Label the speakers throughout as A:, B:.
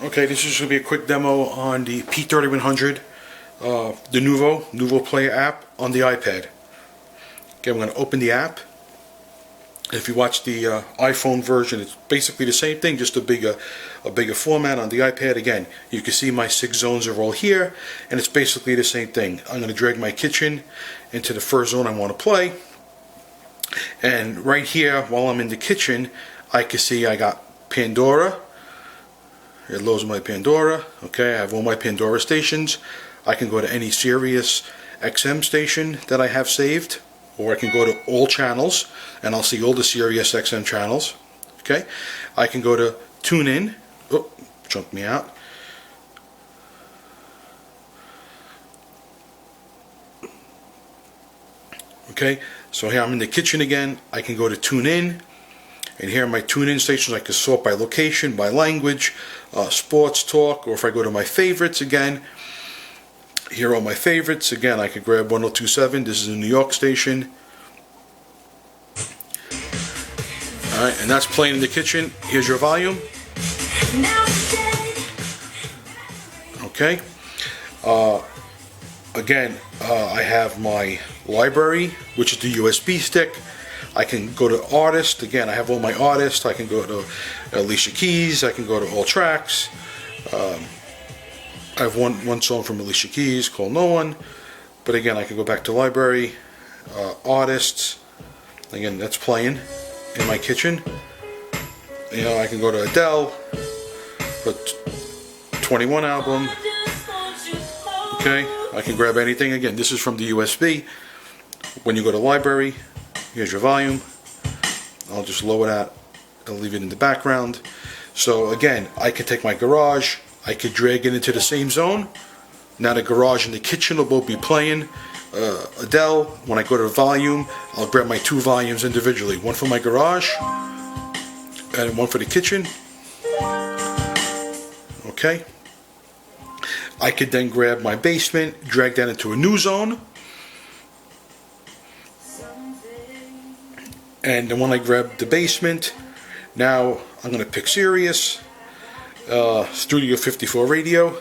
A: Okay, this is going to be a quick demo on the P3100, the Nuvo Player app on the iPad. Okay, I'm going to open the app. If you watch the iPhone version, it's basically the same thing, just a bigger format on the iPad. Again, you can see my 6 zones are all here, and it's basically the same thing. I'm going to drag my kitchen into the first zone I want to play. And right here, while I'm in the kitchen, I can see I got Pandora. It loads my Pandora. Okay, I have all my Pandora stations. I can go to any Sirius XM station that I have saved, or I can go to all channels and I'll see all the Sirius XM channels. Okay, I can go to TuneIn. Oh, jumped me out. Okay, so here I'm in the kitchen again. I can go to TuneIn. And here are my tune-in stations. I can sort by location, by language, sports talk, or if I go to my favorites again, here are my favorites. Again, I could grab 1027. This is a New York station. Alright, and that's playing in the kitchen. Here's your volume. Okay. Again, I have my library, which is the USB stick. I can go to artists. Again, I have all my artists. I can go to Alicia Keys. I can go to all tracks. I have one song from Alicia Keys called No One. But again, I can go back to library, artists. Again, that's playing in my kitchen. You know, I can go to Adele, but 21 album. Okay, I can grab anything. Again, this is from the USB. When you go to library, here's your volume. I'll just lower that. I'll leave it in the background. So again, I could take my garage. I could drag it into the same zone. Now the garage and the kitchen will both be playing Adele. When I go to volume, I'll grab my 2 volumes individually. One for my garage and one for the kitchen. Okay. I could then grab my basement, drag that into a new zone. And then when I grab the basement, now I'm going to pick Sirius, Studio 54 radio.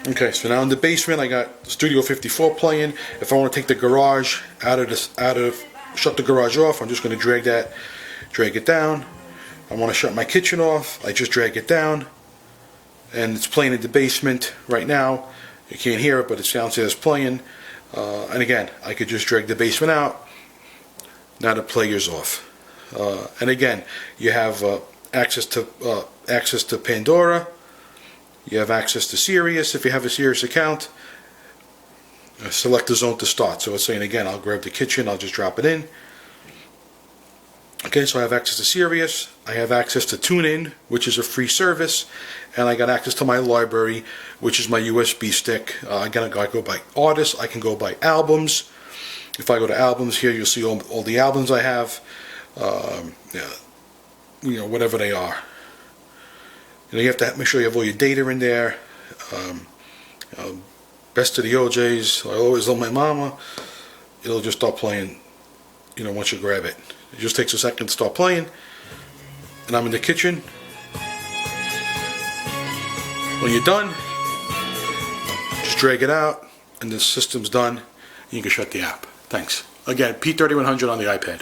A: Okay, so now in the basement I got Studio 54 playing. If I want to take the garage shut the garage off, I'm just going to drag it down. I want to shut my kitchen off, I just drag it down. And it's playing in the basement right now. You can't hear it, but it sounds like it's playing. And again, I could just drag the basement out. Now the player's off. And again, you have access to Pandora. You have access to Sirius if you have a Sirius account. Select the zone to start. So it's saying again, I'll grab the kitchen. I'll just drop it in. Okay, so I have access to Sirius. I have access to TuneIn, which is a free service, and I got access to my library, which is my USB stick. I go by artists. I can go by albums. If I go to albums here, you'll see all the albums I have. Yeah, you know, whatever they are. You know, you have to make sure you have all your data in there. Best of the OJs. I always love my mama. It'll just start playing. You know, once you grab it. It just takes a second to start playing. And I'm in the kitchen. When you're done, just drag it out and the system's done. And you can shut the app. Thanks. Again, P3100 on the iPad.